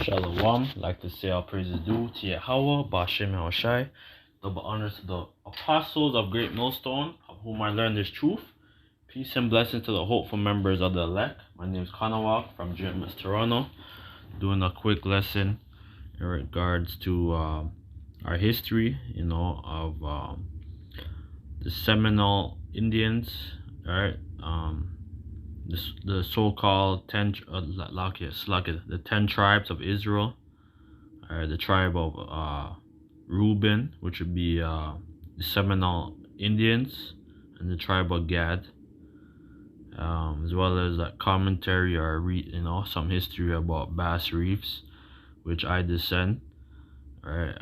Shalom, like to say all praises due to Yahweh, Bashem Yahushai. Double honors to the apostles of Great Millstone, of whom I learned this truth. Peace and blessings to the hopeful members of the elect. My name is Kanawak from GMS Toronto. Doing a quick lesson in regards to our history, of the Seminole Indians, right? The so-called the 10 tribes of Israel, the tribe of Reuben, which would be the Seminole Indians, and the tribe of Gad, as well as that commentary or some history about Bass Reeves, which I descend. Right,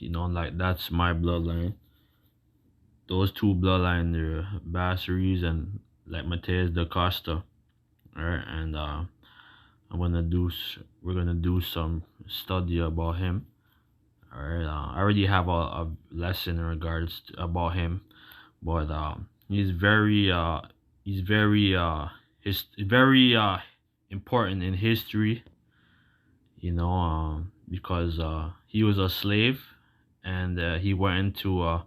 like that's my bloodline. Those two bloodlines, they're Bass Reeves and like Mateus da Costa. Alright, and we're gonna do some study about him. Alright, I already have a lesson in regards about him, but he's very important in history, because he was a slave, and he went into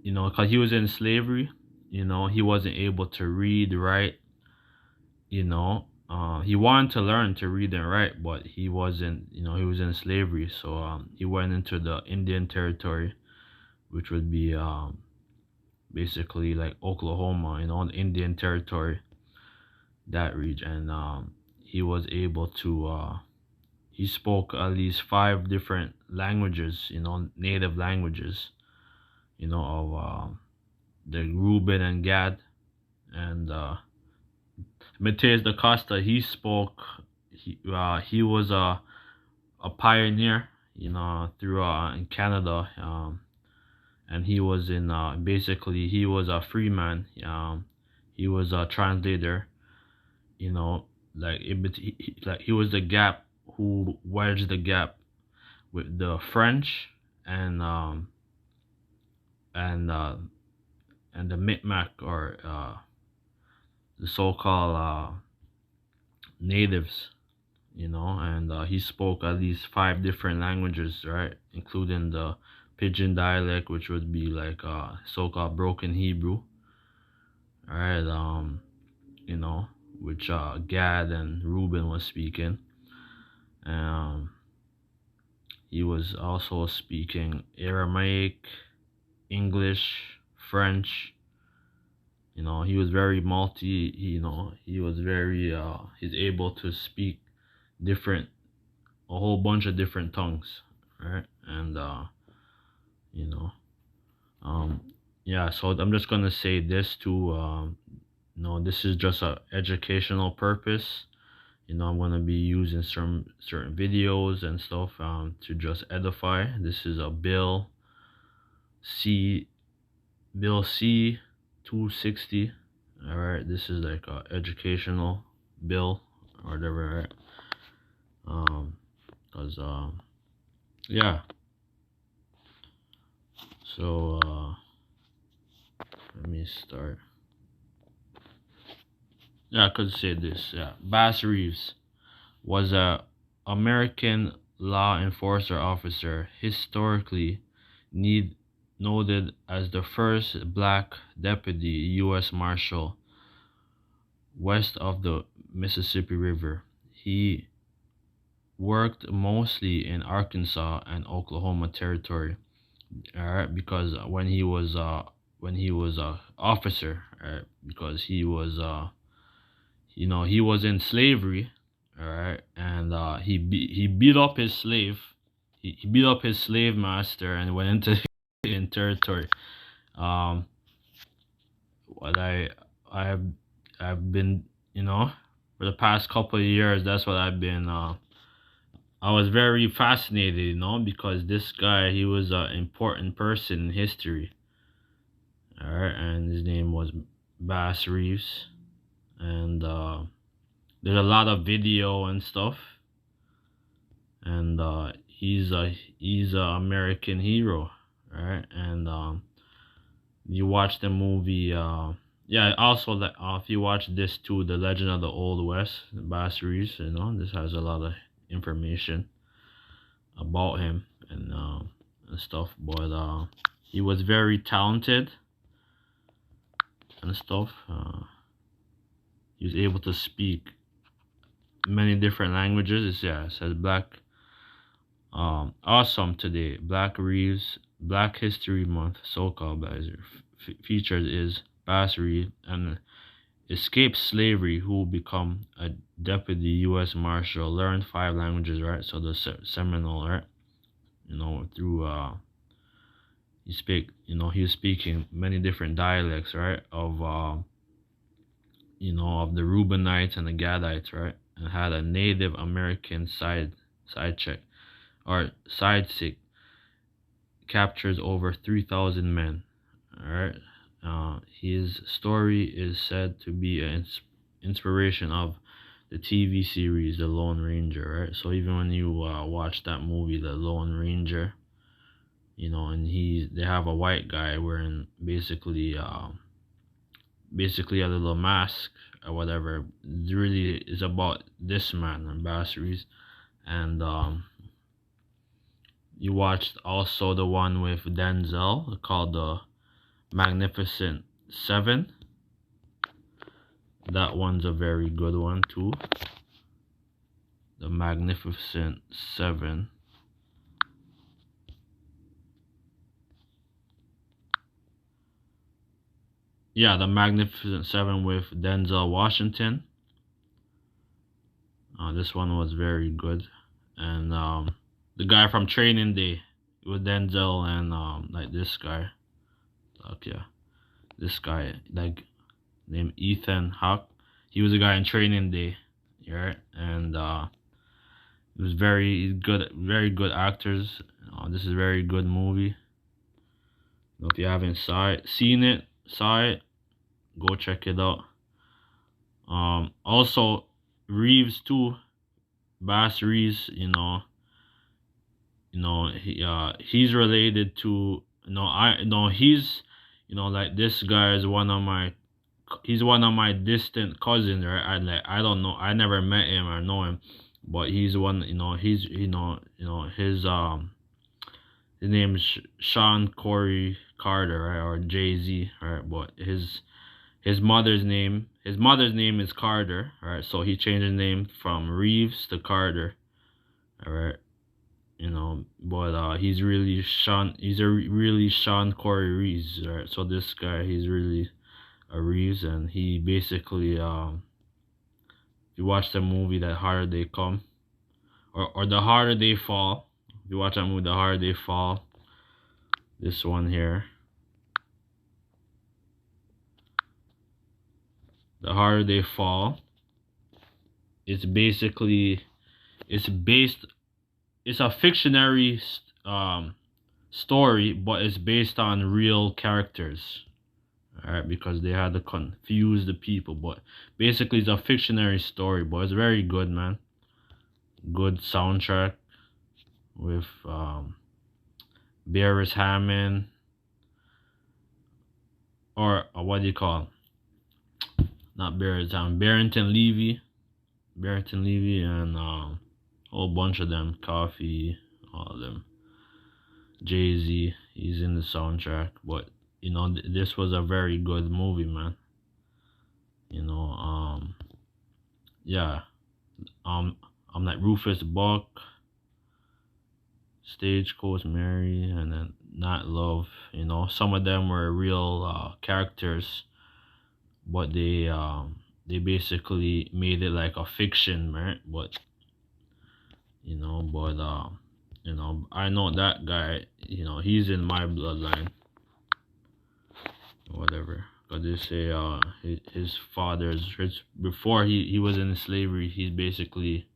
because he was in slavery, he wasn't able to read, write, he wanted to learn to read and write, but he wasn't, he was in slavery. So he went into the Indian Territory, which would be basically like Oklahoma, the Indian Territory, that region. And he was able to he spoke at least 5 different languages, native languages, of the Reuben and Gad. And Mateus da Costa, he spoke, he was a pioneer, through in Canada, and he was in basically he was a free man. He was a translator, like he was the gap who wedged the gap with the French and the Micmac, or the so-called natives, and he spoke at least 5 different languages, right, including the Pidgin dialect, which would be like so-called broken Hebrew, right, which Gad and Reuben was speaking. He was also speaking Aramaic, English, French. He was very he was very he's able to speak a whole bunch of different tongues, right? And yeah, so I'm just gonna say this too. This is just a educational purpose. I'm gonna be using some certain videos and stuff to just edify. This is a Bill C 260. All right, this is like a educational bill or whatever, right? Because yeah, so let me start. Yeah, I could say this. Yeah, Bass Reeves was a American law enforcer officer, historically noted as the first black deputy U.S. Marshal west of the Mississippi River. He worked mostly in Arkansas and Oklahoma Territory, because when he was a officer, because he was he was in slavery, all right, and he beat up his slave. He beat up his slave master and went into the Indian Territory. What I've been, for the past couple of years, that's what I've been. I was very fascinated, because this guy, he was an important person in history. All right, and his name was Bass Reeves, and there's a lot of video and stuff, and he's a American hero, right? And you watch the movie, Yeah, also that if you watch this too, The Legend of the Old West, Bass Reeves, this has a lot of information about him and stuff. But he was very talented and stuff. He was able to speak many different languages. It says Black awesome today. Black Reeves Black History Month SoCal Blazer featured is Bass Reeves and escaped slavery who become a deputy U.S. Marshal, learned five languages, right? So the Seminole, right? Through he was speaking many different dialects, right? Of the Reubenites and the Gadites, right? And had a Native American side check or side sick, captures over 3,000 men. All right. His story is said to be an inspiration of the TV series The Lone Ranger, right? So even when you watch that movie, The Lone Ranger, and they have a white guy wearing basically a little mask or whatever. It really is about this man and Basseries. And you watched also the one with Denzel called The Magnificent Seven. That one's a very good one too. The Magnificent Seven. Yeah, The Magnificent Seven with Denzel Washington. This one was very good. And the guy from Training Day with Denzel and like this guy. Like yeah, this guy like named Ethan Hawke. He was a guy in Training Day, right? And it was very good actors. This is a very good movie. If you haven't saw it, go check it out. Also Reeves too, Bass Reeves. He's related to he's like this guy is he's one of my distant cousins, right? I don't know, I never met him or know him, but he's one. He's his name is Sean Corey Carter, right? Or Jay-Z, right? But his mother's name is Carter, right? So he changed his name from Reeves to Carter, all right? But he's a really Sean Corey Reeves, right? So this guy, he's really a Reeves, and he basically if you watch the movie The Harder They Come, or The Harder They Fall, if you watch that movie The Harder They Fall, this one here, The Harder They Fall, it's basically it's based it's a fictionary story, but it's based on real characters. Alright, because they had to confuse the people. But basically it's a fictionary story, but it's very good, man. Good soundtrack with Beres Hammond, or what do you call it? Not Beres Hammond, Barrington Levy, and a whole bunch of them, Coffee, all of them. Jay-Z, he's in the soundtrack. But this was a very good movie, man. Yeah, I'm like Rufus Buck, Stagecoach Mary, and then Not Love. Some of them were real characters, but they basically made it like a fiction, right? But I know that guy. He's in my bloodline, whatever. Cause they say his father's before he was in slavery. He's basically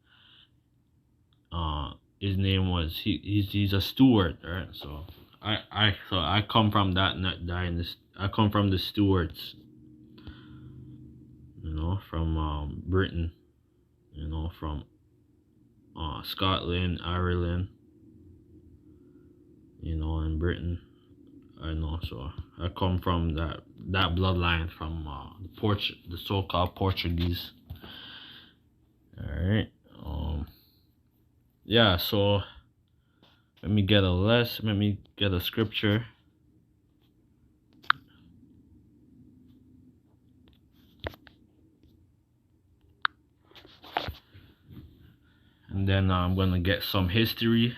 his name was he's a steward, right? So I come from that dynasty. I come from the Stewarts, from Britain, from Scotland, Ireland, and Britain. I know. So I come from that bloodline from the so-called Portuguese. All right. Yeah. So let me get a Let me get a scripture. And then I'm gonna get some history.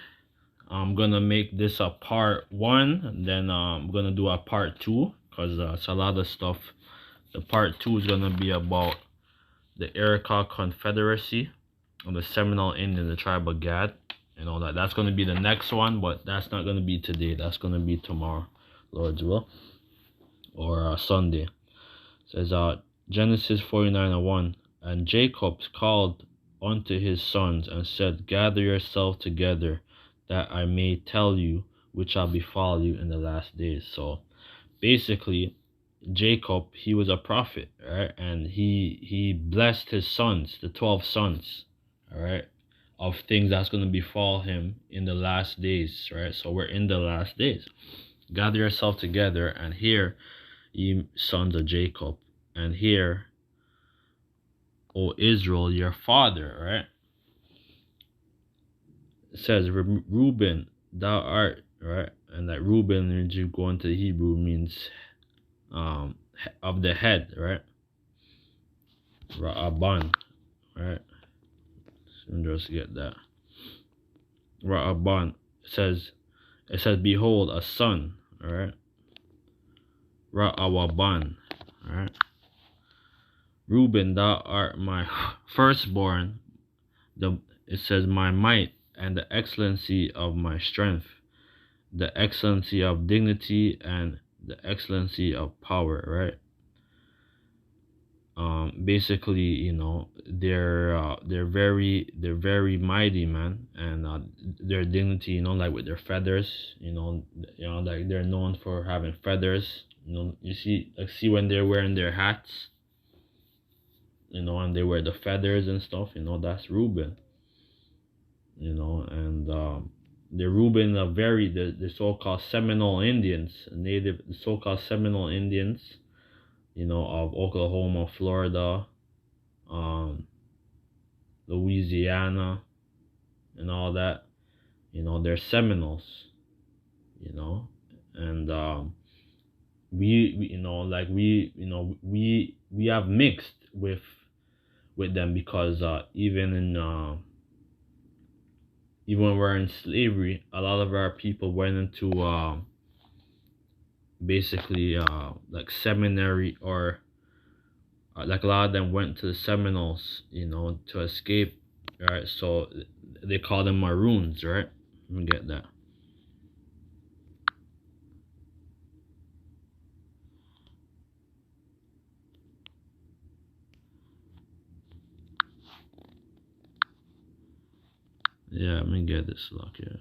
I'm gonna make this a part one, and then I'm gonna do a part two because it's a lot of stuff. The part two is gonna be about the Iroquois Confederacy and the Seminole Indian, the tribe of Gad, and all that. That's gonna be the next one, but that's not gonna be today. That's gonna be tomorrow, Lord's will, or Sunday. It says Genesis 49:1, and Jacob called unto his sons and said, gather yourself together, that I may tell you which shall befall you in the last days. So basically, Jacob, he was a prophet, right? And he blessed his sons, the 12 sons, all right, of things that's going to befall him in the last days, right? So we're in the last days. Gather yourself together and hear, ye sons of Jacob, and hear, O Israel, your father, right? It says, Reuben, thou art, right? And that Reuben, when you go into Hebrew, means of the head, right? Ra'aban, right? So just get that. Ra'aban it says, behold, a son, all right? Ra'awaban, all right? Reuben, thou art my firstborn. It says, my might and the excellency of my strength, the excellency of dignity and the excellency of power, right? Basically, you know, they're very mighty, man, and their dignity, you know, like with their feathers, like they're known for having feathers. You know, you see when they're wearing their hats, you know, and they wear the feathers and stuff. You know, that's Reuben. You know, and the Reuben are the so-called Seminole Indians, the so-called Seminole Indians, you know, of Oklahoma, Florida, um, Louisiana, and all that. You know, they're Seminoles. You know, and we you know, like we have mixed with them because even when we're in slavery, a lot of our people went into basically like seminary, or like a lot of them went to the Seminoles, you know, to escape, right? So they call them Maroons, right? Let me get that. Yeah, let me get this look here.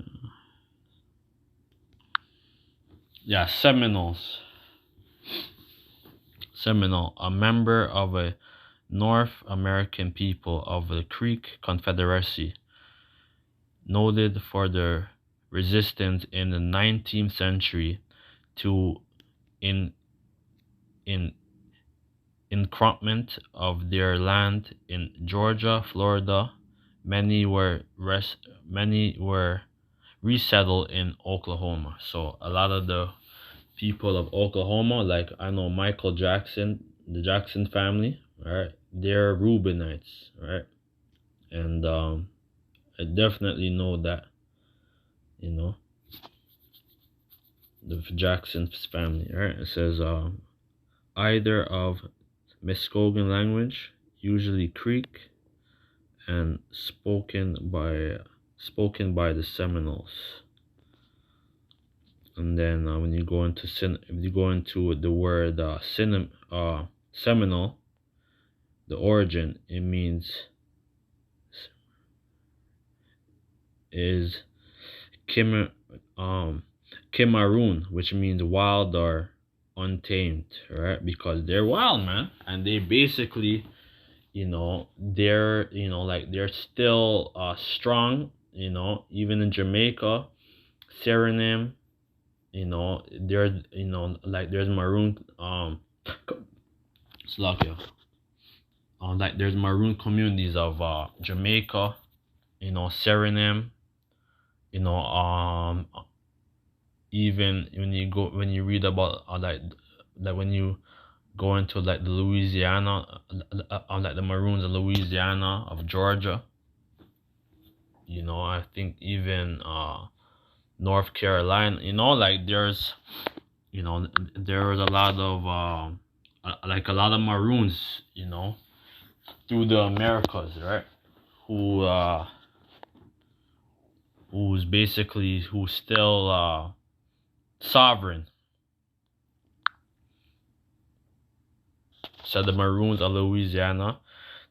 Yeah, Seminoles. Seminole, a member of a North American people of the Creek Confederacy, noted for their resistance in the 19th century to in in encroachment of their land in Georgia, Florida. Many were resettled in Oklahoma. So a lot of the people of Oklahoma, like I know Michael Jackson, the Jackson family, right? They're Reubenites, right? And I definitely know that, you know, the Jackson's family, right? It says either of Muskogee language, usually Creek, and spoken by the Seminoles. And then when you go into the word Seminole, the origin, it means is Cimarron, which means wild or untamed, right? Because they're wild, man, and they basically, you know, they're still strong, you know, even in Jamaica, Suriname, there's like there's maroon Slovakia. Like there's maroon communities of Jamaica, Suriname, you know, even when you read about like when you go into like the Louisiana, like the Maroons of Louisiana, of Georgia, I think even North Carolina, like there's a lot of like a lot of Maroons, through the Americas, right? Who who's still sovereign. So the Maroons of Louisiana,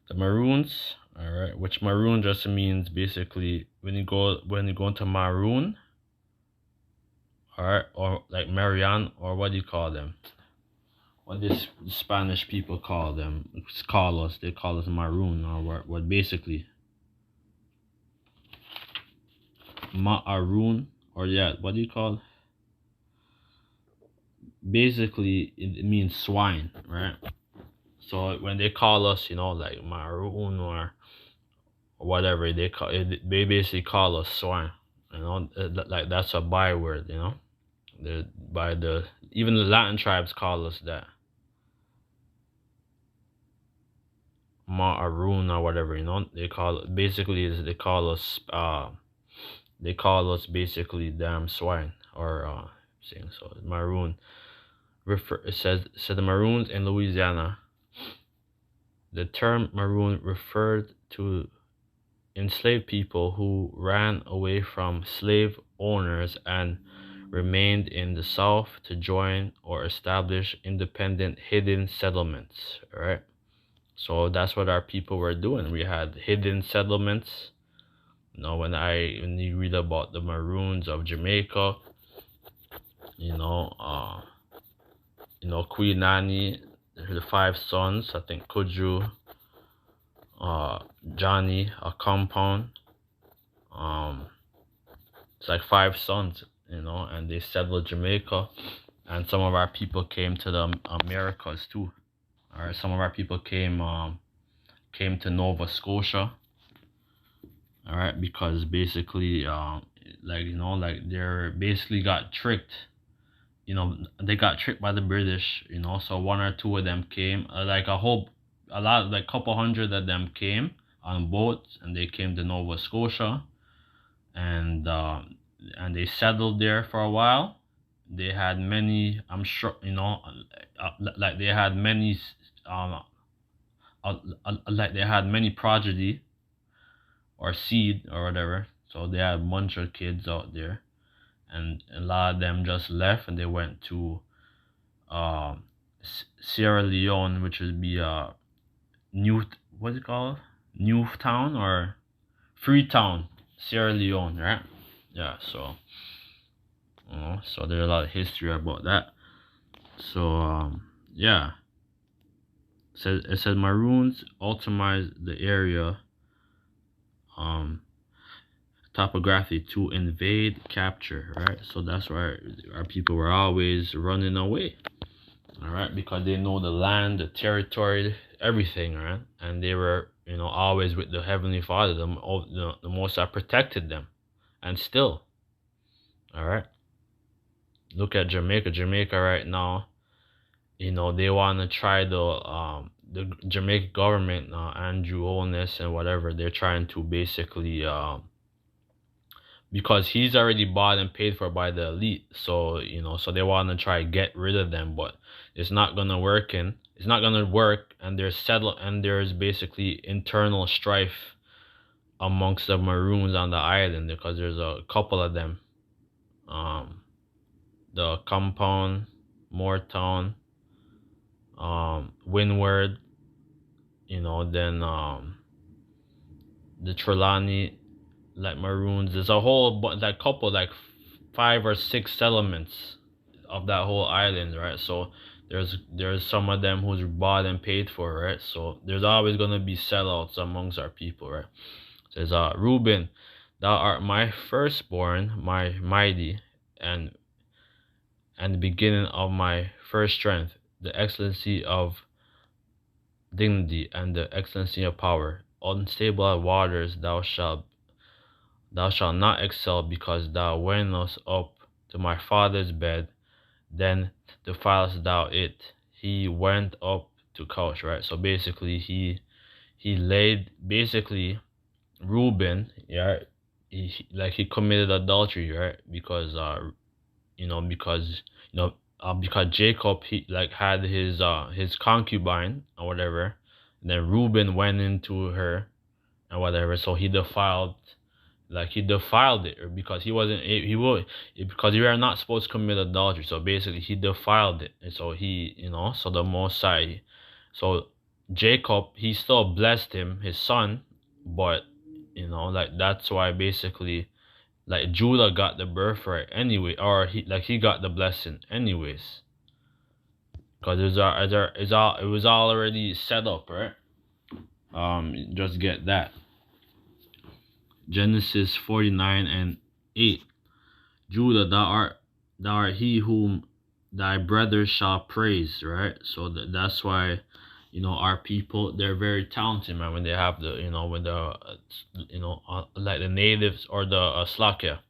the Maroons, all right. Which Maroon just means basically when you go into Maroon, all right, or like Marianne, or what do you call them? What this Spanish people call them? Call us. They call us Maroon, or what basically Maroon, or yeah, what do you call? Basically, it means swine, right? So when they call us, like Maroon or whatever they basically call us swine. Like that's a byword. By the even the Latin tribes call us that Maroon or whatever. They call it basically they call us basically damn swine or saying so Maroon. It said the Maroons in Louisiana. The term Maroon referred to enslaved people who ran away from slave owners and remained in the South to join or establish independent hidden settlements. All right. So that's what our people were doing. We had hidden settlements. When you read about the Maroons of Jamaica, you know, uh, Queen Nanny, the five sons, I think Kuju, uh, Johnny, a compound, um, it's like five sons, and they settled Jamaica, and some of our people came to the Americas too. All right, some of our people came to Nova Scotia. All right, because basically, like they're basically got tricked. They got tricked by the British. So one or two of them came, a lot, like couple hundred of them came on boats, and they came to Nova Scotia, and they settled there for a while. They had many, I'm sure, like they had many, um, like they had many progeny or seed or whatever. So they had a bunch of kids out there, and a lot of them just left and they went to Sierra Leone, which would be New, what's it called? Newtown or Freetown, Sierra Leone, right? Yeah, so there's a lot of history about that. So yeah, it said Maroons ultimized the area topography to invade, capture, right? So that's why our people were always running away, all right, because they know the land, the territory, everything, right? And they were, always with the Heavenly Father, the Most High protected them, and still, all right. Look at Jamaica. Jamaica right now, they want to try the Jamaican government, Andrew Holness and whatever. They're trying to basically because he's already bought and paid for by the elite. So so they want to try to get rid of them, but it's not gonna work. It's not gonna work, and there's basically internal strife amongst the Maroons on the island because there's a couple of them. The Compound, Moortown, Windward, then the Trelawney, like Maroons. There's a whole that couple, like 5 or 6 settlements of that whole island, right? So there's some of them who's bought and paid for, right? So there's always gonna be sellouts amongst our people, right? Says Reuben, thou art my firstborn, my mighty, and and the beginning of my first strength, the excellency of dignity, and the excellency of power. Unstable waters thou shalt not excel, because thou wentest up to my father's bed, then defilest thou it. He went up to couch, right? So basically he laid basically Reuben, yeah, he committed adultery, right? Because because Jacob he like had his concubine or whatever, and then Reuben went into her and whatever, so he defiled it, or because he wasn't he would because you are not supposed to commit adultery, so basically he defiled it, and so so the Most High, so Jacob he still blessed him, his son, but like that's why basically like Judah got the birthright anyway, or he got the blessing anyways, because it was already set up, right? Just get that. Genesis 49:8. Judah, thou art he whom thy brothers shall praise, right? So that's why, our people, they're very talented, man, when they have when the, like the natives or the Slakia.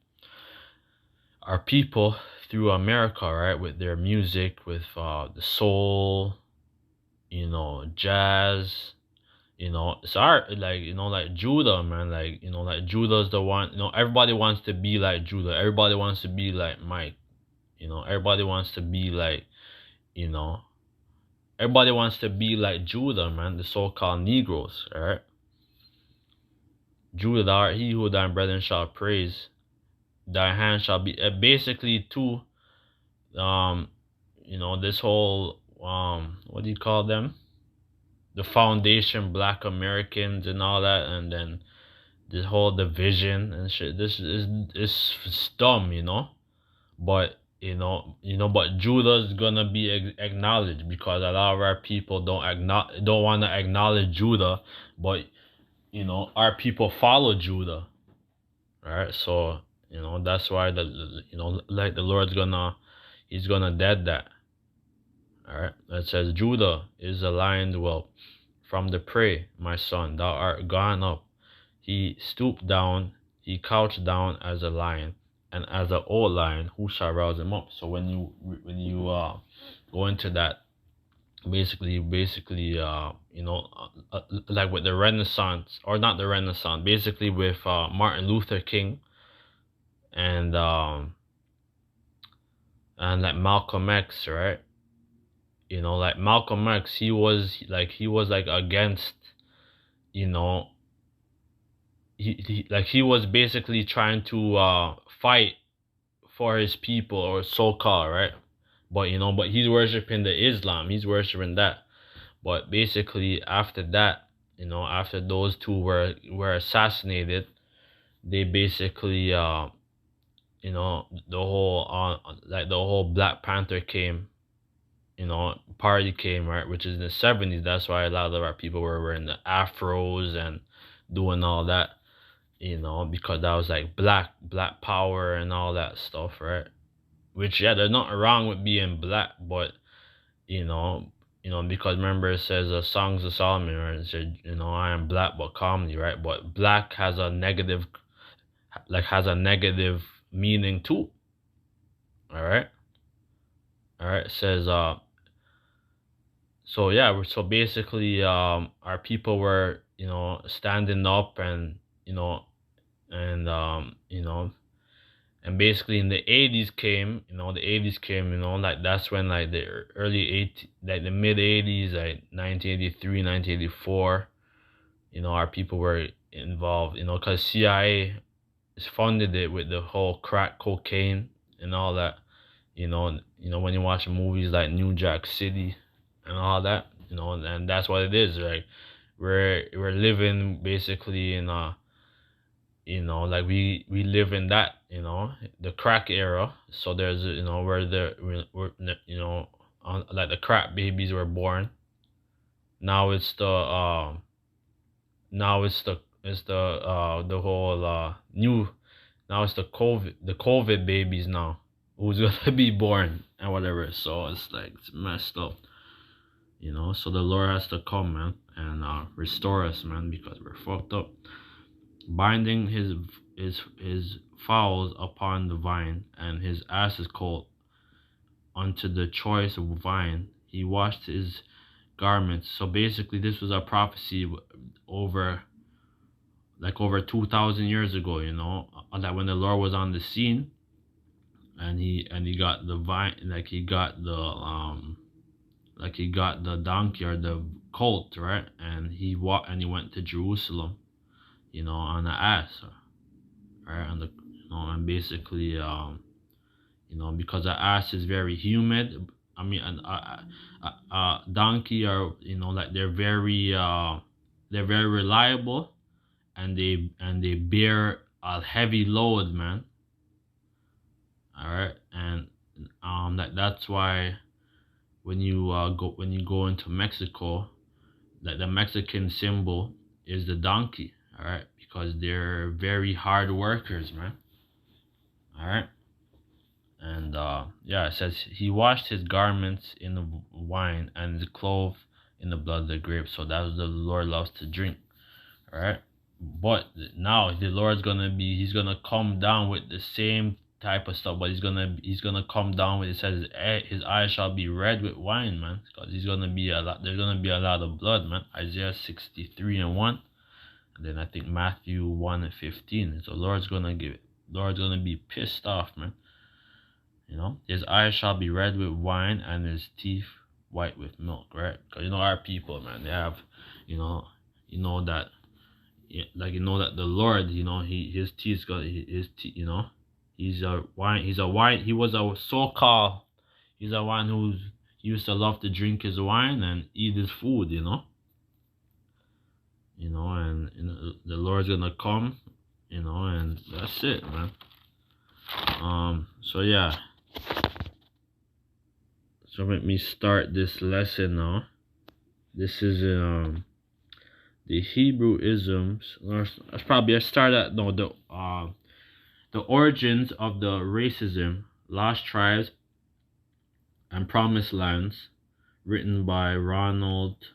Our people through America, right, with their music, with the soul, jazz, it's art, like Judah, man, like Judah's the one, everybody wants to be like Judah, everybody wants to be like Mike, everybody wants to be like, you know everybody wants to be like Judah, man, the so-called Negroes, all right? Judah, thou art he who thy brethren shall praise, thy hand shall be basically too, this whole what do you call them, the foundation black Americans and all that, and then this whole division and shit. This is dumb, but but Judah's gonna be acknowledged, because a lot of our people don't want to acknowledge Judah, but our people follow Judah. All right, so that's why like the Lord's he's gonna dead that. All right, it says Judah is a lion whelp from the prey, my son, thou art gone up. He stooped down, he couched down as a lion, and as an old lion, who shall rouse him up? So when you go into that, basically like with the Renaissance, or not the Renaissance, basically with Martin Luther King and like Malcolm X, right? Like Malcolm X, he was against, you know he was basically trying to fight for his people, or so-called, right? But he's worshiping the Islam, he's worshiping that. But basically after that, after those two were assassinated, they basically the whole Black Panther party came, right, which is in the 70s. That's why a lot of our people were wearing the afros and doing all that, because that was like black power and all that stuff, right? Which, yeah, there's nothing wrong with being black, but because remember it says Songs of Solomon, right? It said, I am black but comely, right? But black has a negative meaning too. All right. It says so yeah, so basically our people were standing up, and and and basically in the 80s came, like that's when, like the early 80s, like the mid 80s, like 1983, 1984, our people were involved, because CIA funded it with the whole crack cocaine and all that, when you watch movies like New Jack City and all that, and that's what it is, like we're living basically in a, like we live in that, the crack era. So there's, where we're like the crack babies were born. Now it's the whole new, now it's the COVID babies now, who's gonna be born and whatever. So it's like it's messed up, you know. So the Lord has to come, man, and restore us, man, because we're fucked up. Binding his fowls upon the vine, and his ass's colt unto the choice vine. He washed his garments. So basically, this was a prophecy over over 2,000 years ago. You know, that when the Lord was on the scene, and he got the vine, he got the donkey or the colt, right? And he went to Jerusalem, you know, on an ass, right? And basically, you know, because the ass is very humid. I mean, donkey are, you know, like they're very reliable, and they bear a heavy load, man. All right, and that's why when you go into Mexico, that the Mexican symbol is the donkey. All right, because they're very hard workers, man. All right. And yeah, it says he washed his garments in the wine and his clothes in the blood of the grapes. So that's what the Lord loves to drink. All right. But now the Lord's he's gonna come down with the same type of stuff, but he's gonna come down with, it says his eyes shall be red with wine, man, because he's gonna be a lot. There's gonna be a lot of blood, man. Isaiah 63:1, and then I think Matthew 1:15. So Lord's gonna be pissed off, man. You know, his eyes shall be red with wine and his teeth white with milk, right? Because you know our people, man, they have, you know, that, you know that the Lord, you know, his teeth got his teeth, you know, he's a wine, he was a so-called, he's a one who's used to love to drink his wine and eat his food, you know, and you know, the Lord's gonna come, you know, and that's it, man. So yeah. So let me start this lesson now. This is the Hebrew isms. Let's start at the origins of the racism, lost tribes and promised lands, written by Ronald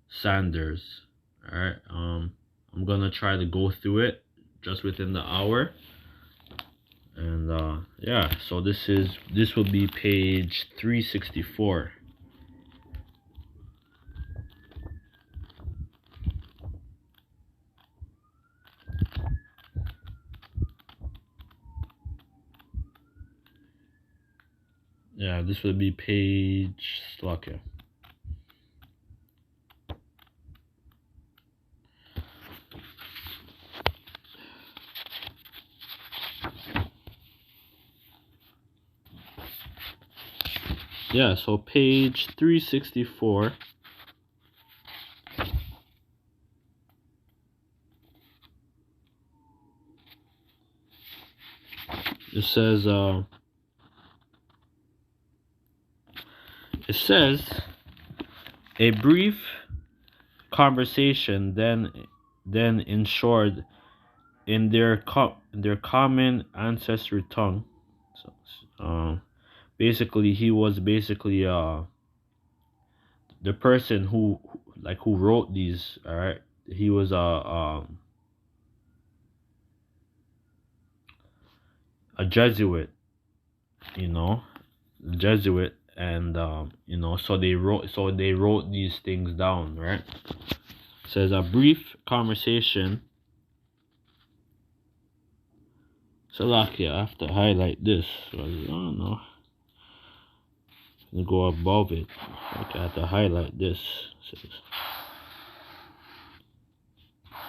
Sanders. All right. I'm gonna try to go through it just within the hour. And yeah, so this will be page 364. Yeah, this will be page Slacker. Yeah, so page 364. It says a brief conversation then ensured in their common ancestry tongue. So, basically, he was basically the person who wrote these. All right, he was a Jesuit, you know, Jesuit, and you know, so they wrote these things down, right? It says a brief conversation. So lucky, I have to highlight this. So, I don't know. Go above it. Okay, I have to highlight this.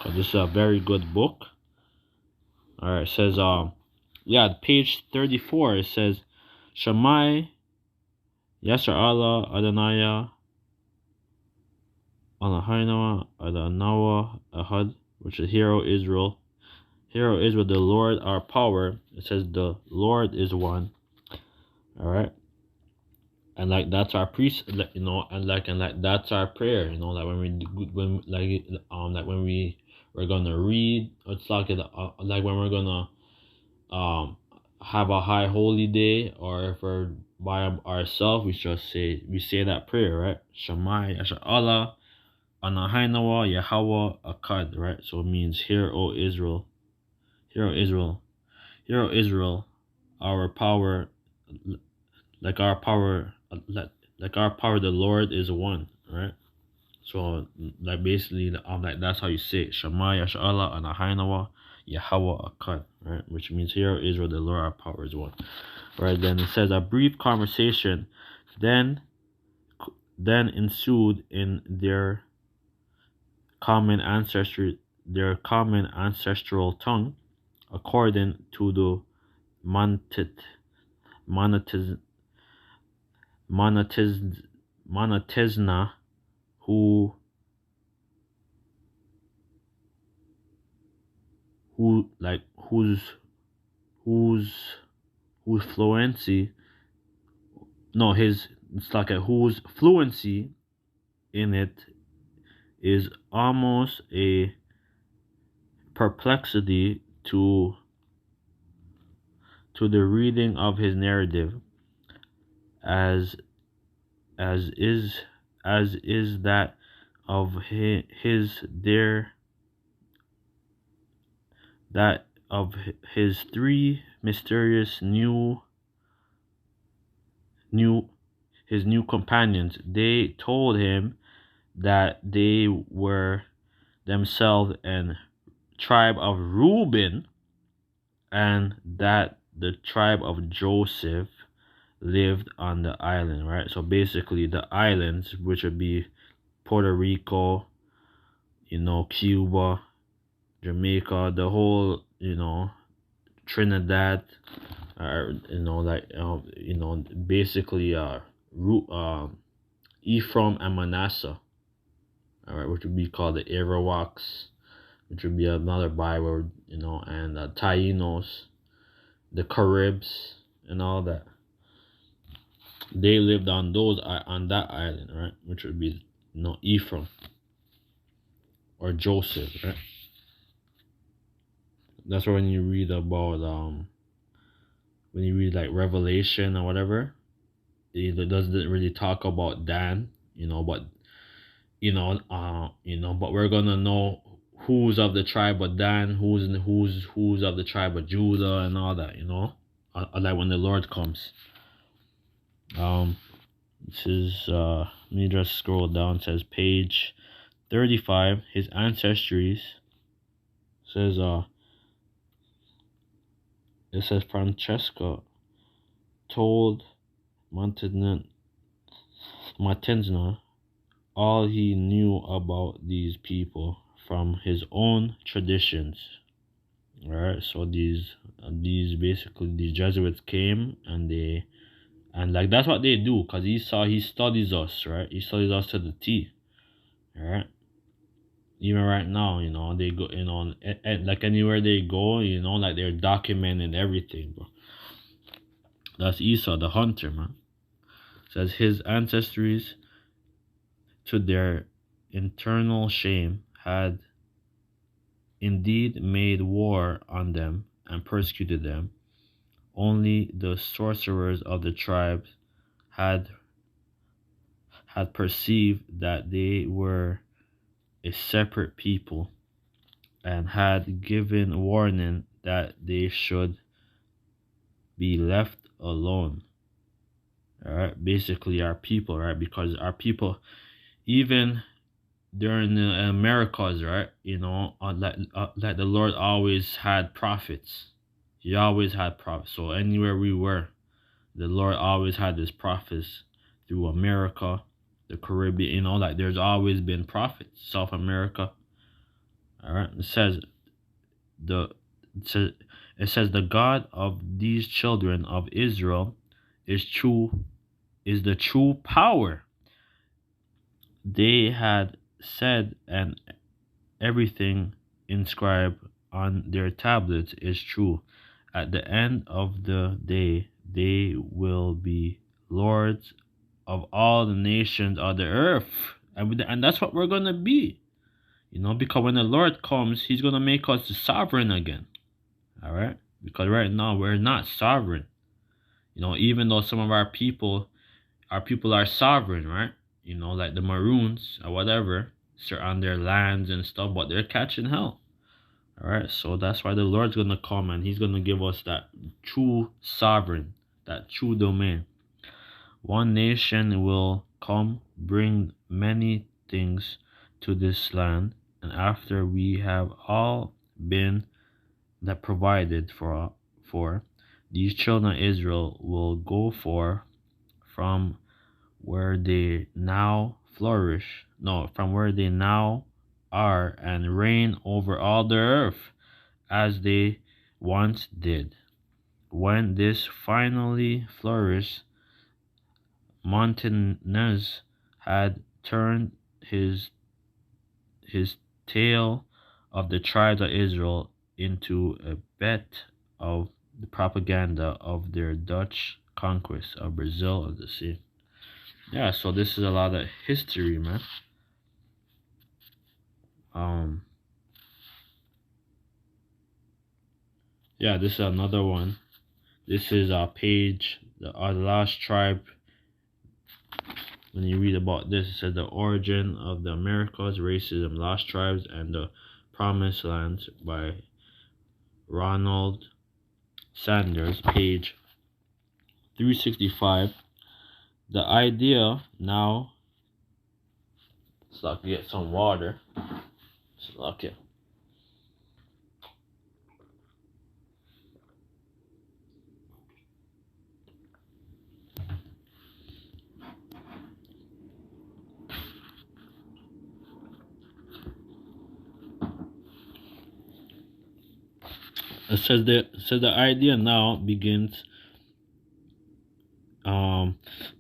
Cause this is a very good book. All right, it says yeah, page 34. It says Shammai, Yasser Allah, Adonai, Eloheinu, Adonai, Ahad, which is Hero Israel. Hero Israel, the Lord our power. It says the Lord is one. All right. And like that's our priest, you know, and that's our prayer, you know, like when we're gonna read, it's like when we're gonna have a high holy day, or if we're by ourselves, we say that prayer, right? Shema Yasha Anahainawa Yahweh Akkad, right? So it means, hear, O Israel, hear, O Israel, hear, O Israel, our power, like our power, like our power, the Lord is one, right? So like basically, like that's how you say it. Shema Yashala Anahainawa Yahweh Akkad, right? Which means, hear, O Israel, the Lord our power is one. Right, then it says, a brief conversation then ensued in their common ancestral tongue, according to the monotit monotiz monotiz monotizna, who like whose whose fluency no his it's like a whose fluency in it is almost a perplexity to the reading of his narrative, as is that of his three mysterious new his new companions. They told him that they were themselves and tribe of Reuben, and that the tribe of Joseph lived on the island, right? So basically, the islands, which would be Puerto Rico, Cuba, Jamaica, the whole, Trinidad, basically, Ephraim and Manasseh, all right, which would be called the Arawaks, which would be another byword, and Tainos, the Caribs, and all that. They lived on that island, right? Which would be, Ephraim or Joseph, right? That's why when you read about when you read like Revelation or whatever, it doesn't really talk about Dan, but but we're gonna know who's of the tribe of Dan, who's of the tribe of Judah, and all that, like when the Lord comes. This is let me just scroll down. It says page 35. His ancestries says it says Francesca told Martenzna all he knew about these people from his own traditions. All right, so these basically these Jesuits came, and like that's what they do, because he studies us, right? He studies us to the T. All right. Even right now, they go, like anywhere they go, like they're documenting everything, bro. That's Esau, the hunter, man. Says his ancestries, to their internal shame, had indeed made war on them and persecuted them. Only the sorcerers of the tribes had perceived that they were a separate people, and had given warning that they should be left alone. All right, basically our people, right? Because our people, even during the Americas, right? Like the Lord always had prophets. He always had prophets. So anywhere we were, the Lord always had his prophets through America, the Caribbean. Like there's always been prophets. South America. All right. It says the God of these children of Israel is the true power. They had said, and everything inscribed on their tablets is true. At the end of the day, they will be lords of all the nations of the earth. And that's what we're going to be. Because when the Lord comes, he's going to make us sovereign again. All right? because right now we're not sovereign. Even though some of our people are sovereign, right? Like the Maroons or whatever, they're on their lands and stuff, but they're catching hell. All right, so that's why the Lord's gonna come and He's gonna give us that true sovereign, that true domain. One nation will come, bring many things to this land, and after we have all been that provided for these children of Israel will go for from where they now flourish, no, from where they now are, and reign over all the earth as they once did. When this finally flourished, Montanus had turned his tale of the tribes of Israel into a bet of the propaganda of their Dutch conquest of Brazil of the sea. Yeah, so this is a lot of history, man. Um, yeah, this is another one. This is a page, the last tribe. When you read about this, it says the origin of the Americas, racism, lost tribes, and the promised lands by Ronald Sanders, page 365. The idea now, so I can get some water. So, okay. It says the idea now begins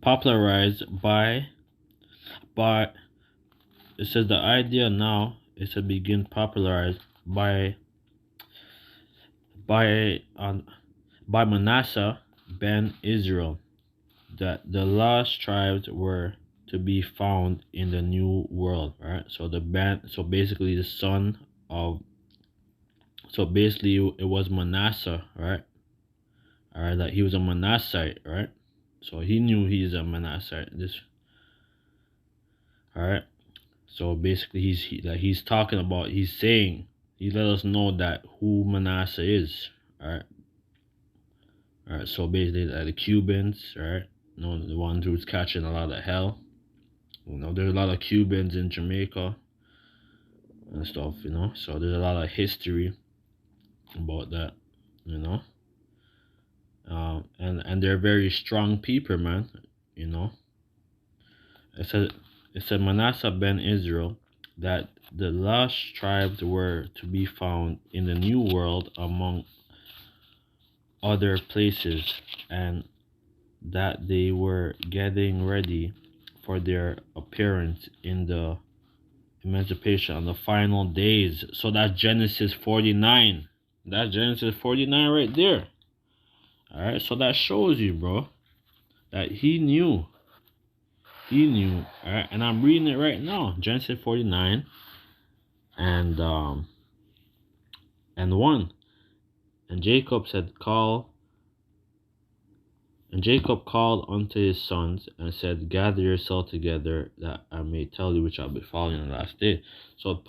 popularized by it says the idea now is to begin popularized by um, by Manasseh ben Israel, that the lost tribes were to be found in the new world, right? So basically the son of so basically it was Manasseh, right? All right, that he was a Manassite, right? So he knew he's a Manassite. This, all right. So basically, he's talking about. He's saying he let us know that who Manasseh is. All right. All right. So basically, the Cubans, right? The ones who's catching a lot of hell. There's a lot of Cubans in Jamaica and stuff. So there's a lot of history about that. You know. And they're very strong people, man. You know. It said Manasseh ben Israel that the lost tribes were to be found in the new world among other places, and that they were getting ready for their appearance in the emancipation on the final days. So that's Genesis 49. That's Genesis 49 right there. Alright, so that shows you, bro, that he knew. He knew. Alright, and I'm reading it right now. Genesis 49 and 1. And Jacob called unto his sons and said, gather yourself together, that I may tell you which shall befall in the last day. So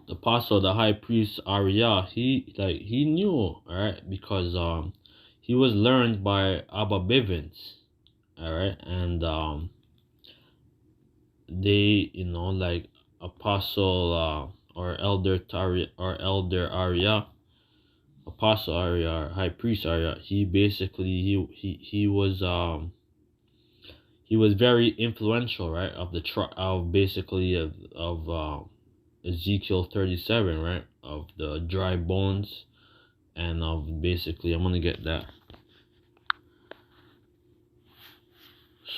the high priest Ariah, he knew, all right, because he was learned by Abba Bivens, all right, and they, like Apostle or Elder Ariah, Apostle Ariah, High Priest Ariah, he basically he was very influential, right, of the of basically of Ezekiel 37, right, of the dry bones, and of basically I'm gonna get that.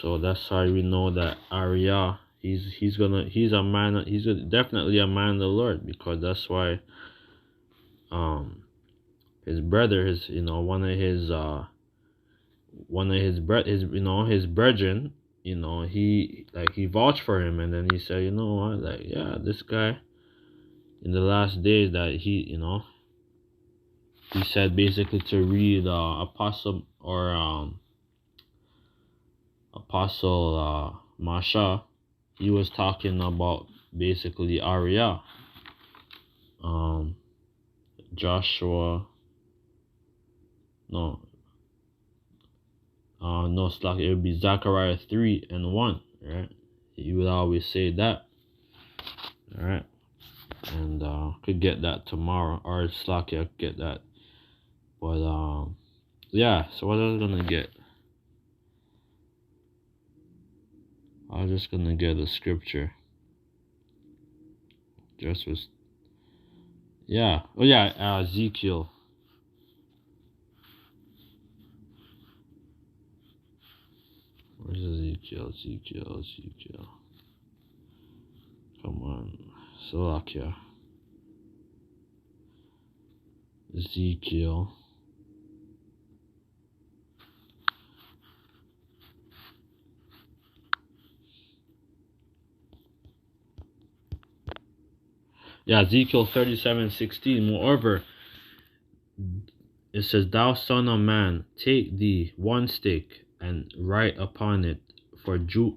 So that's how we know that Ariah, he's a man, definitely a man of the Lord, because that's why his brother, his brethren, he vouched for him, and then he said, you know what, like, yeah, this guy in the last days that he said basically to read Apostle or Apostle Masha. He was talking about basically Arya, um, Joshua. No, no slack. It would be Zechariah 3:1, right? He would always say that, all right? And could get that tomorrow, or slack. I could get that, but yeah. So what I was gonna get, I was just gonna get a scripture. Just was, yeah. Oh yeah, Ezekiel. Where's Ezekiel? Ezekiel. Come on. Slovakia. Ezekiel. Yeah, Ezekiel 37:16. Moreover, it says, Thou son of man, take thee one stick and write upon it for Judah,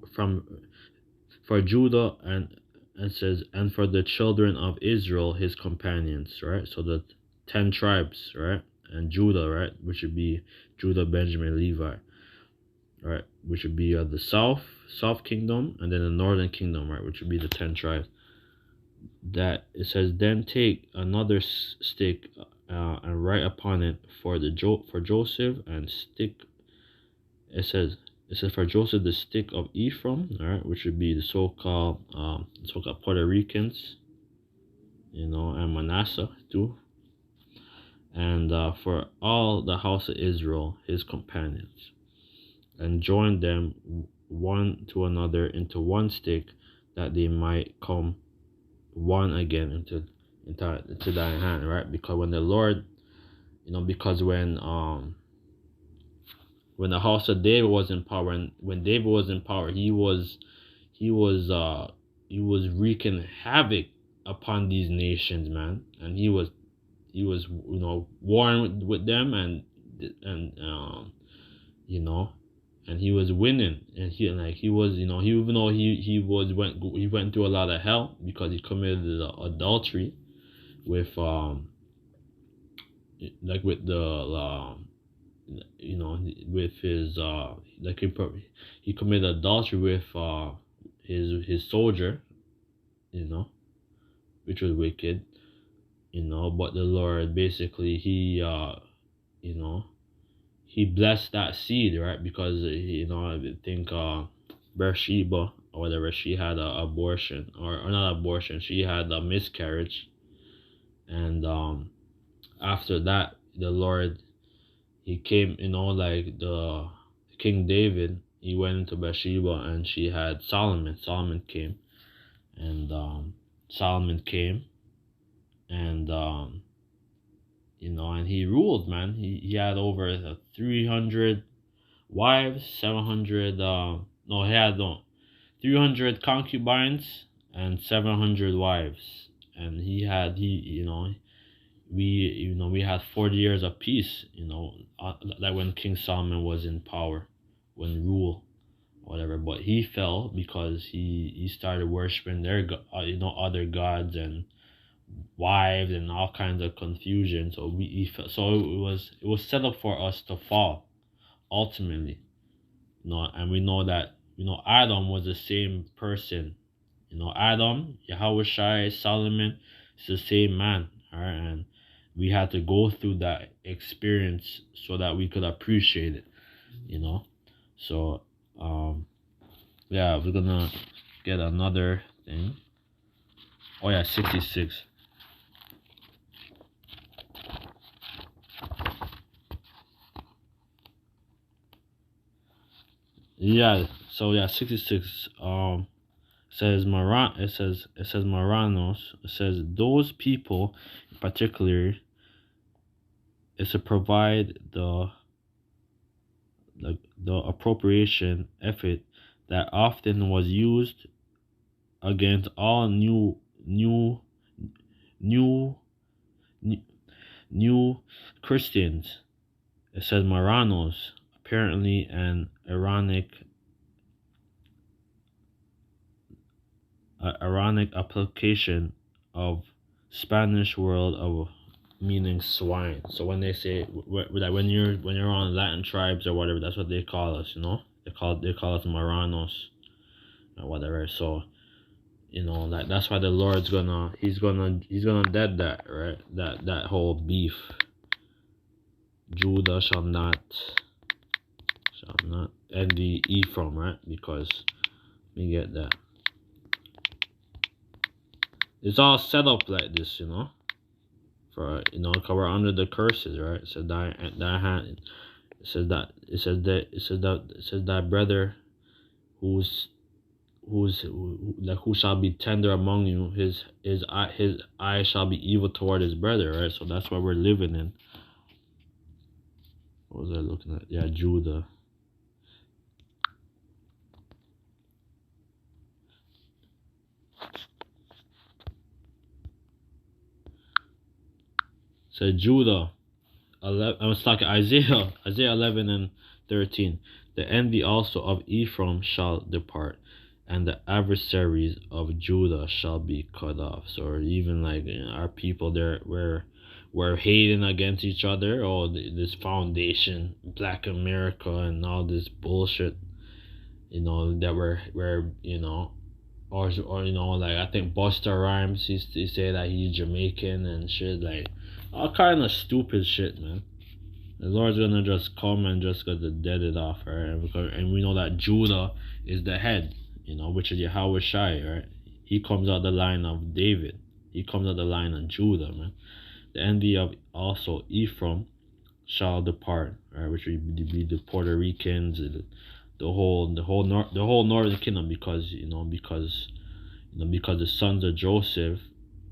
and it says, and for the children of Israel, his companions, right? So the 10 tribes, right? And Judah, right? Which would be Judah, Benjamin, Levi, right? Which would be the south kingdom, and then the northern kingdom, right? Which would be the 10 tribes. That it says, then take another stick and write upon it for Joseph, and stick. It says for Joseph the stick of Ephraim, all right, which would be the so-called Puerto Ricans, and Manasseh too, and for all the house of Israel, his companions, and join them one to another into one stick, that they might come one again into thy hand, right? Because when the Lord, because when the house of David was in power, and when David was in power, he was wreaking havoc upon these nations, man, and he was warring with them, and and he was winning, and he was, even though he went through a lot of hell because he committed adultery with with the with his he committed adultery with his soldier, which was wicked, but the Lord basically he blessed that seed, right? Because I think Bathsheba or whatever, she had a abortion, or not abortion, she had a miscarriage, and after that the Lord, he came, like the King David, he went into Bathsheba, and she had Solomon came, and Solomon came, and and he ruled, man. He had over 300 wives, 700 no, he had 300 concubines and 700 wives, and we had 40 years of peace, that when King Solomon was in power, when rule, whatever. But he fell because he started worshiping their other gods and wives and all kinds of confusion. So so it was set up for us to fall ultimately. And we know that Adam was the same person. Adam, Yahushua, Solomon, it's the same man. All right, and we had to go through that experience so that we could appreciate it. So yeah, we're gonna get another thing. Oh yeah, 66. Yeah, so yeah, 66 says Maranos. It says those people in particular is to provide the appropriation effort that often was used against all new New Christians. It says Maranos, apparently an ironic application of Spanish word of meaning swine. So when they say that when you're on Latin tribes or whatever, that's what they call us. You know, they call us Maranos or whatever. So like that's why the Lord's he's gonna dead that, right, that whole beef. Judah shall not envy Ephraim, right? Because we get that. It's all set up like this, for cause we're under the curses, right? So that hand, it says that brother who shall be tender among you, his eye shall be evil toward his brother, right? So that's what we're living in. What was I looking at? Yeah, Judah. So Judah, 11, I was talking Isaiah 11 and 13. The envy also of Ephraim shall depart, and the adversaries of Judah shall be cut off. So even like our people there, we're hating against each other. Oh, this foundation, Black America, and all this bullshit. That we're or like I think Busta Rhymes he say that he's Jamaican and shit, like all kind of stupid shit, man. The Lord's gonna just come and just gonna dead it off, right? And we know that Judah is the head, which is Yahweh Shai, right? He comes out the line of David. He comes out the line of Judah, man. The envy of also Ephraim shall depart, right? Which would be the Puerto Ricans, the whole northern kingdom, because the sons of Joseph,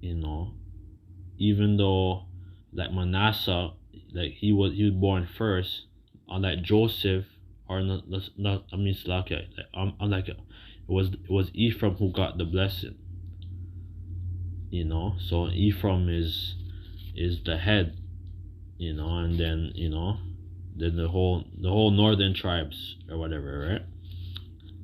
even though like Manasseh, like he was born first, unlike Joseph, or not I mean Slakia, unlike it was Ephraim who got the blessing. So Ephraim is the head, and then the whole northern tribes or whatever, right?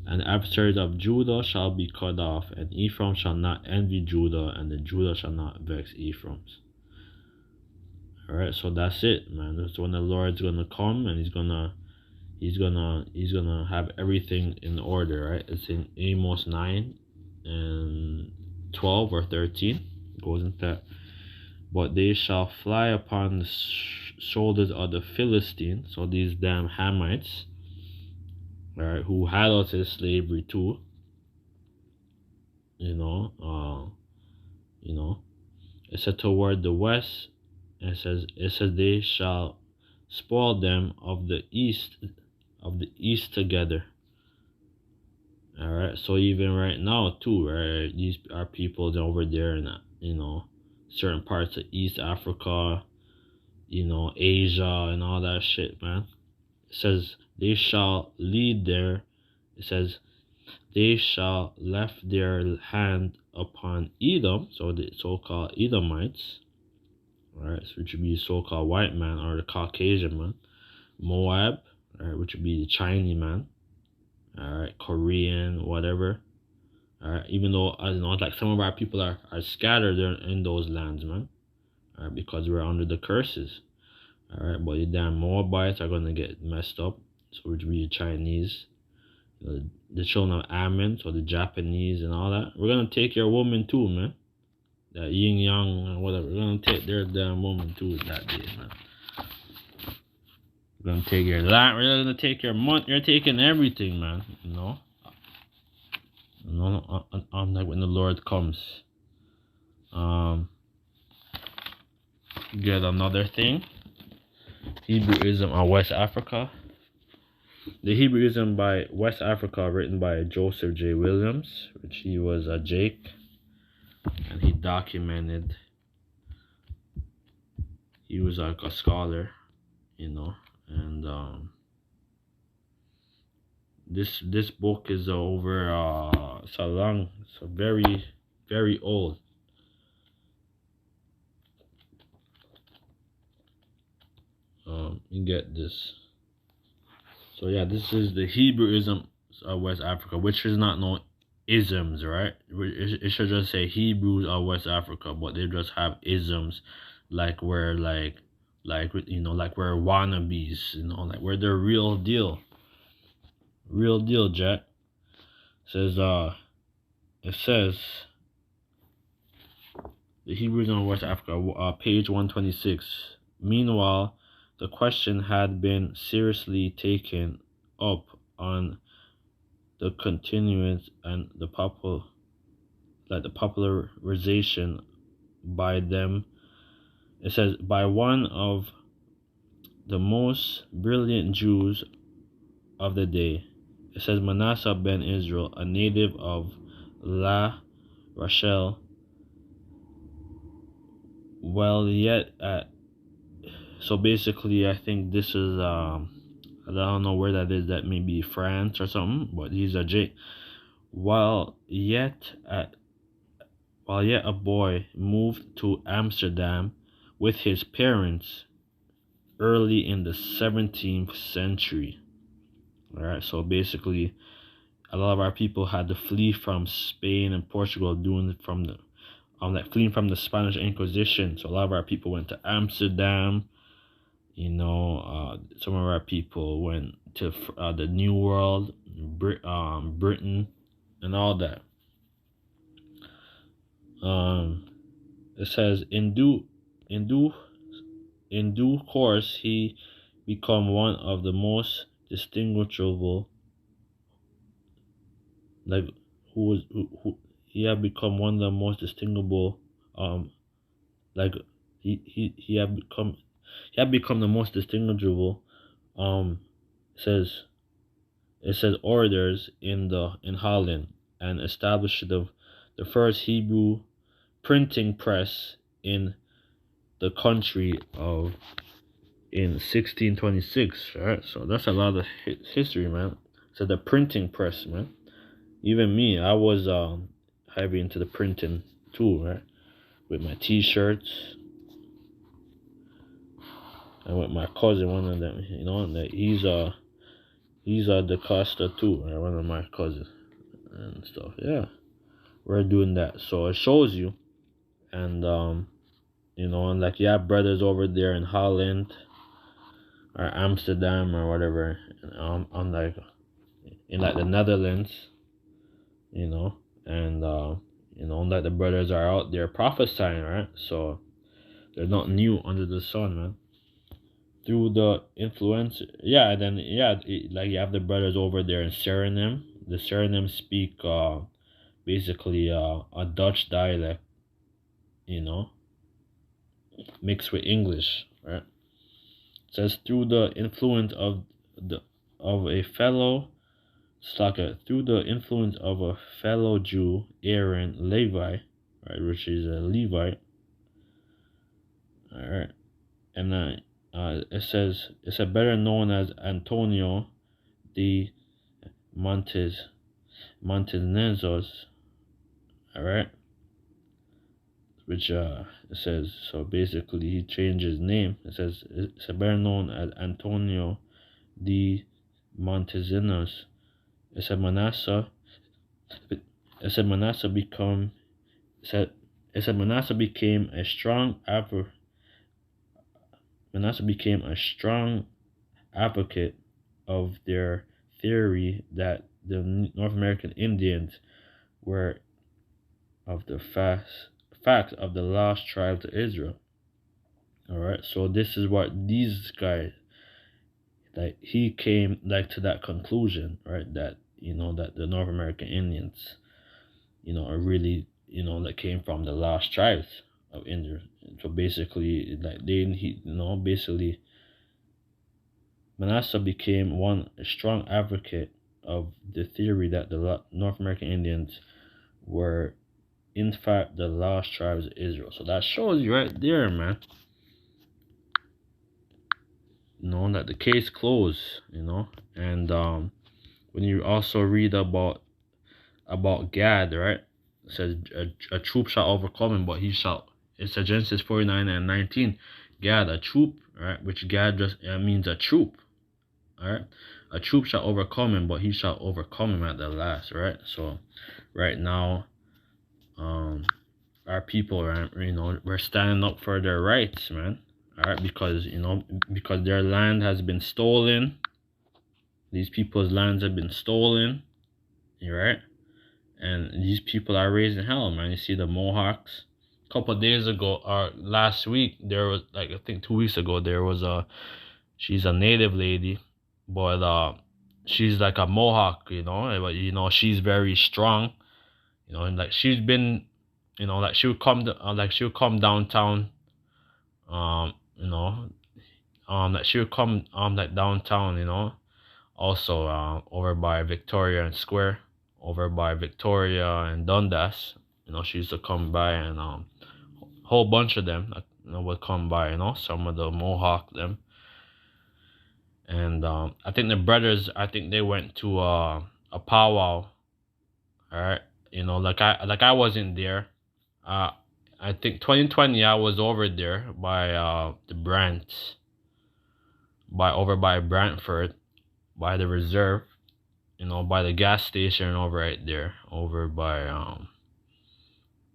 And the adversaries of Judah shall be cut off, and Ephraim shall not envy Judah, and the Judah shall not vex Ephraim's. Alright, so that's it, man. That's when the Lord's gonna come, and he's gonna have everything in order, right? It's in Amos 9 and 12 or 13. It goes into that. But they shall fly upon the shoulders of the Philistines, so these damn Hamites, right, who had us in slavery too. It said toward the west, it says they shall spoil them of the east together. Alright, so even right now too, right, these are people over there in certain parts of East Africa, Asia and all that shit, man. It says they shall lead their, it says they shall left their hand upon Edom, so the so-called Edomites, right, which would be so-called white man or the Caucasian man. Moab, right, which would be the Chinese man, alright, Korean, whatever. Alright, even though like some of our people are scattered in those lands, man. Alright, because we're under the curses. Alright, but the damn Moabites are gonna get messed up. So which would be the Chinese, the children of Ammon, so the Japanese and all that. We're gonna take your woman too, man. That yin yang and whatever. We're gonna take their damn woman too that day, man. We're gonna take your land. We're gonna take your money. You're taking everything, man. I'm like when the Lord comes. Get another thing. Hebrewism on West Africa. The Hebrewism by West Africa, written by Joseph J. Williams, which he was a Jake, and he documented. He was like a scholar, and this book is over it's a very, very old. You get this. So yeah, this is the Hebrewism of West Africa, which is not no isms, right? It should just say Hebrews of West Africa, but they just have isms, like we're like we're wannabes, like we're the real deal. Jack says it says the Hebrews of West Africa, page 126. Meanwhile, the question had been seriously taken up on the continuance and the popularization by them. It says by one of the most brilliant Jews of the day. It says Manasseh ben Israel, a native of La Rochelle, well yet at so basically I think this is I don't know where that is, that may be France or something, but he's a J. While yet a boy, moved to Amsterdam with his parents early in the 17th century. Alright, so basically a lot of our people had to flee from Spain and Portugal, fleeing from the Spanish Inquisition. So a lot of our people went to Amsterdam. Some of our people went to the New World, Britain, and all that. It says in due course he become one of the most distinguishable, like who he had become one of the most distinguishable, like he had become the most distinguishable, um says it says orators in Holland, and established the first Hebrew printing press in the country in 1626. Right, so that's a lot of history, man. So the printing press, man. Even me, I was heavy into the printing too, right? With my T-shirts, and with my cousin, one of them, that he's the Costa too, right? One of my cousins and stuff. Yeah, we're doing that. So it shows you, and and like you have brothers over there in Holland or Amsterdam or whatever, on like in like the Netherlands, and like the brothers are out there prophesying, right? So they're not new under the sun, man. Through the influence, yeah, and then like you have the brothers over there in Suriname. The Suriname speak basically a Dutch dialect, mixed with English, right? It says through the influence of a fellow through the influence of a fellow Jew, Aaron Levi, right, which is a Levite. All right, and it says it's a better known as Antonio de Montenezos. All right, which it says, so basically he changed his name. It says it's a better known as Antonio de Montezinos. It said Manasseh. It said Manasseh become. It said Manasseh became a strong advocate of their theory that the North American Indians were of the facts of the lost tribes of Israel. All right, so this is what these guys, like he came like to that conclusion, right? That that the North American Indians, are really that came from the lost tribes of India. So basically, like basically Manasseh became a strong advocate of the theory that the North American Indians were in fact the lost tribes of Israel. So that shows you right there, man. That the case closed, and when you also read about Gad, right? It says a troop shall overcome him, but he shall. It's a Genesis 49 and 19. Gad, a troop, right? Which Gad just means a troop, all right? A troop shall overcome him, but he shall overcome him at the last, right? So, right now, our people, right, we're standing up for their rights, man. All right, because because their land has been stolen. These people's lands have been stolen, right? And these people are raising hell, man. You see the Mohawks. A couple of days ago, or last week, there was like I think 2 weeks ago, there was she's a native lady, but she's like a Mohawk, but she's very strong, and like she's been, like she would come downtown, you know, like she would come like downtown, also over by Victoria and Square, over by Victoria and Dundas, she used to come by, and whole bunch of them, would come by, some of the Mohawk them. And I think the brothers, I think they went to a powwow. All right, like I wasn't there. I think 2020 I was over there by the Brants, by over by Brantford, by the reserve, by the gas station over right there, over by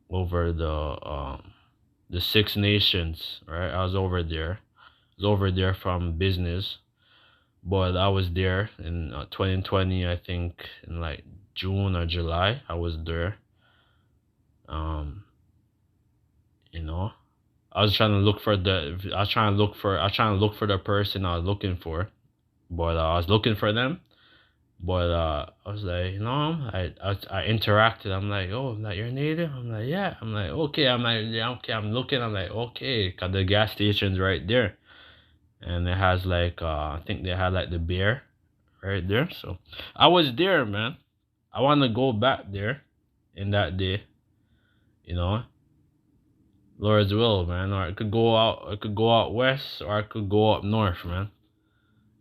over the Six Nations, right? I was over there. I was over there from business, but I was there in 2020. I think in like June or July, I was there. Um, you know, I was trying to look for I was trying to look for the person I was looking for, but I was looking for them. But I was like, I interacted. I'm like, oh, like you're native. I'm like, yeah. I'm like, okay. I'm like, yeah, okay. I'm looking. I'm like, okay, cause the gas station's right there, and it has like, I think they had like the beer right there. So I was there, man. I want to go back there in that day, you know. Lord's will, man. Or I could go out. I could go out west, or I could go up north, man.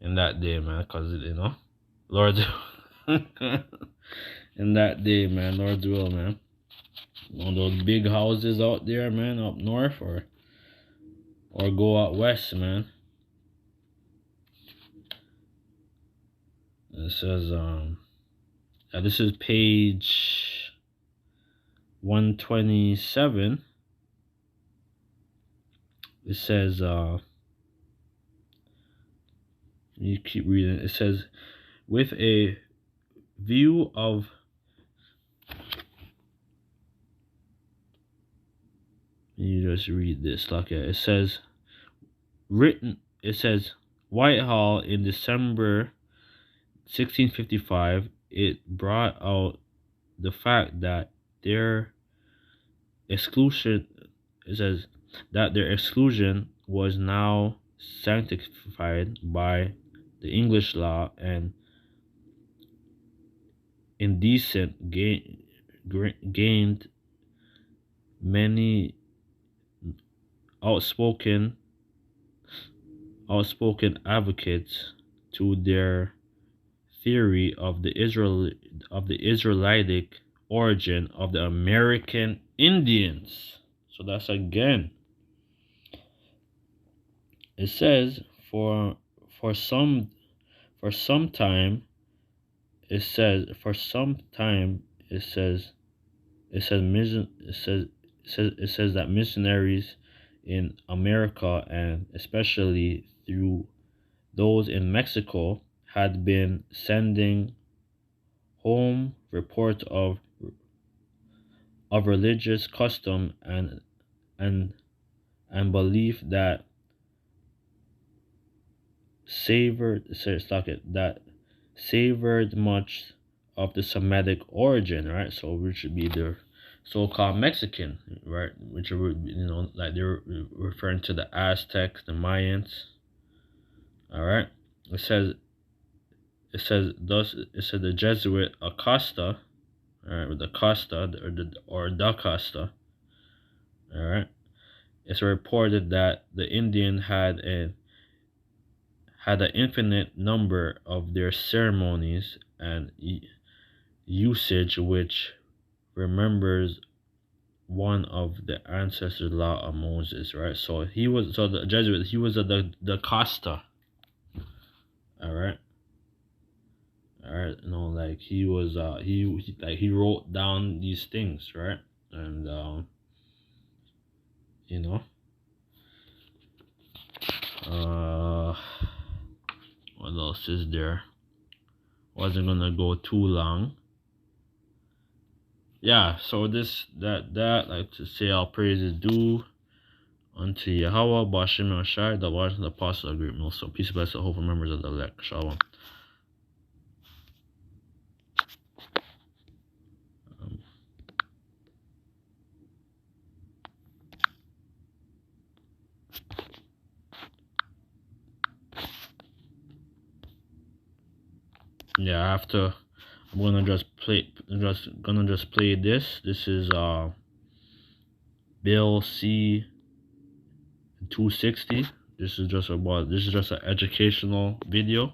In that day, man, cause Lord's in that day, man. Lord's will, man. Those big houses out there, man, up north, or go out west, man. It says this is page 127. It says you keep reading. It says with a view of you just read this like it says Whitehall in December 1655. It brought out the fact that their exclusion was now sanctified by the English law, and indecent gained many outspoken advocates to their theory of the Israelitic origin of the American Indians. So that's again. It says for some time. It says for some time. It says that missionaries in America, and especially through those in Mexico, had been sending home reports of religious custom and belief that savored much of the Semitic origin, right? So which would be the so-called Mexican, right? Which are like they're referring to the Aztecs, the Mayans. All right. It says the Jesuit Acosta, all right, with the Costa or the Costa. All right. It's reported that the Indian had an infinite number of their ceremonies and usage which remembers one of the ancestor law of Moses, right? So the Jesuit, he was the Costa, all right. All right, like he was he wrote down these things, right? And you know, what else is there? Wasn't gonna go too long. Yeah, so like to say all praises due unto Yahweh, Bashim Shai, the watch and the apostle of great mill. So peace, bless the hopeful members of the elect. Shalom. Yeah, after I'm gonna just play this. This is Bill C 260. This is just an educational video.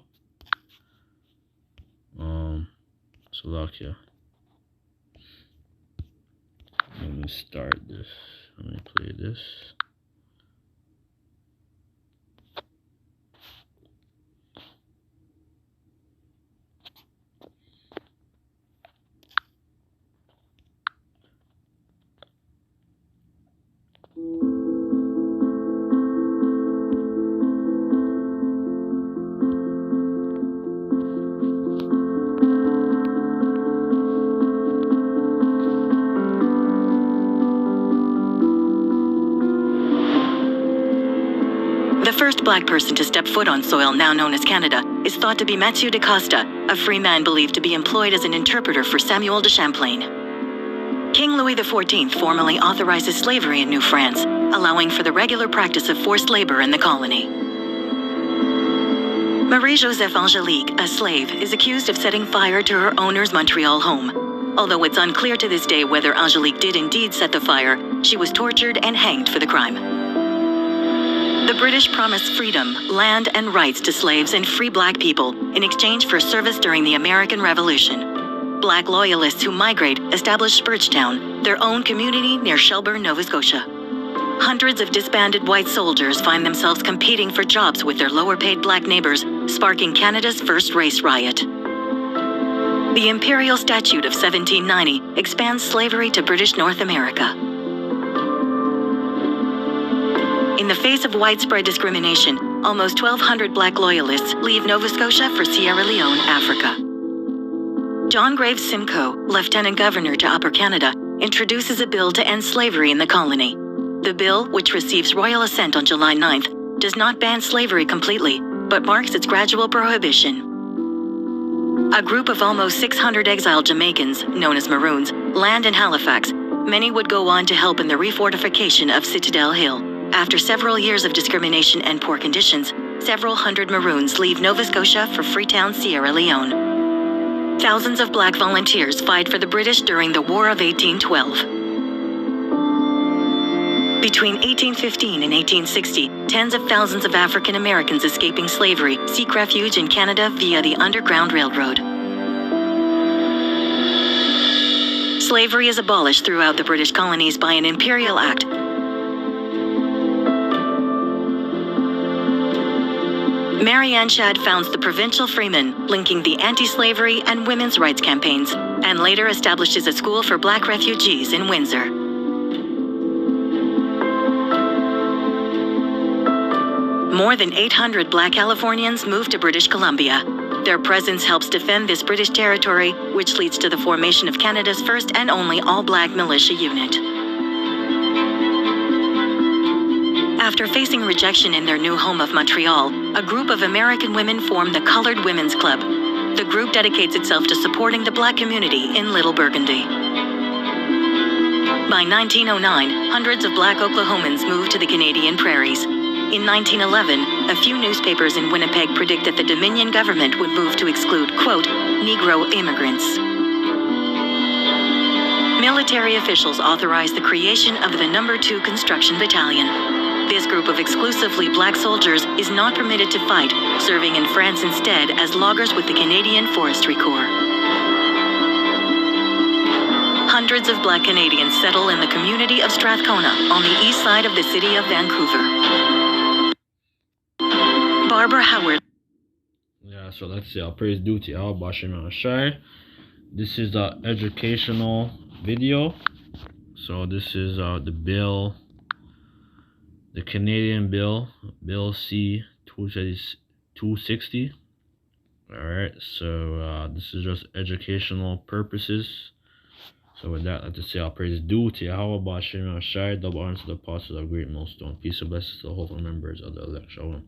So look here. Let me start this. Let me play this. The first black person to step foot on soil now known as Canada is thought to be Mathieu de Costa, a free man believed to be employed as an interpreter for Samuel de Champlain. King Louis XIV formally authorizes slavery in New France, allowing for the regular practice of forced labor in the colony. Marie-Joseph Angélique, a slave, is accused of setting fire to her owner's Montreal home. Although it's unclear to this day whether Angélique did indeed set the fire, she was tortured and hanged for the crime. The British promised freedom, land, and rights to slaves and free black people in exchange for service during the American Revolution. Black loyalists who migrate establish Birchtown, their own community near Shelburne, Nova Scotia. Hundreds of disbanded white soldiers find themselves competing for jobs with their lower-paid black neighbors, sparking Canada's first race riot. The Imperial Statute of 1790 expands slavery to British North America. In the face of widespread discrimination, almost 1,200 black loyalists leave Nova Scotia for Sierra Leone, Africa. John Graves Simcoe, Lieutenant Governor to Upper Canada, introduces a bill to end slavery in the colony. The bill, which receives royal assent on July 9th, does not ban slavery completely, but marks its gradual prohibition. A group of almost 600 exiled Jamaicans, known as Maroons, land in Halifax. Many would go on to help in the refortification of Citadel Hill. After several years of discrimination and poor conditions, several hundred Maroons leave Nova Scotia for Freetown, Sierra Leone. Thousands of black volunteers fight for the British during the War of 1812. Between 1815 and 1860, tens of thousands of African Americans escaping slavery seek refuge in Canada via the Underground Railroad. Slavery is abolished throughout the British colonies by an imperial act. Mary Ann Shadd founds the Provincial Freemen, linking the anti-slavery and women's rights campaigns, and later establishes a school for black refugees in Windsor. More than 800 black Californians moved to British Columbia. Their presence helps defend this British territory, which leads to the formation of Canada's first and only all-black militia unit. After facing rejection in their new home of Montreal, a group of American women formed the Colored Women's Club. The group dedicates itself to supporting the black community in Little Burgundy. By 1909, hundreds of black Oklahomans moved to the Canadian prairies. In 1911, a few newspapers in Winnipeg predict that the Dominion government would move to exclude, quote, Negro immigrants. Military officials authorized the creation of the No. 2 Construction Battalion. This group of exclusively black soldiers is not permitted to fight, serving in France instead as loggers with the Canadian Forestry Corps. hundreds of Black Canadians settle in the community of Strathcona on the east side of the city of Vancouver. Barbara Howard. Yeah, so let's see. I'll praise due to Yahweh Shem Shai. This is the educational video. So this is the bill, the Canadian bill, Bill C 260. Alright, so this is just educational purposes. So with that, let's say I'll praise due to Yahweh B'Ashem Shai, double honor to the apostles of great millstone. Peace and blessings to the whole members of the elect. Shalom.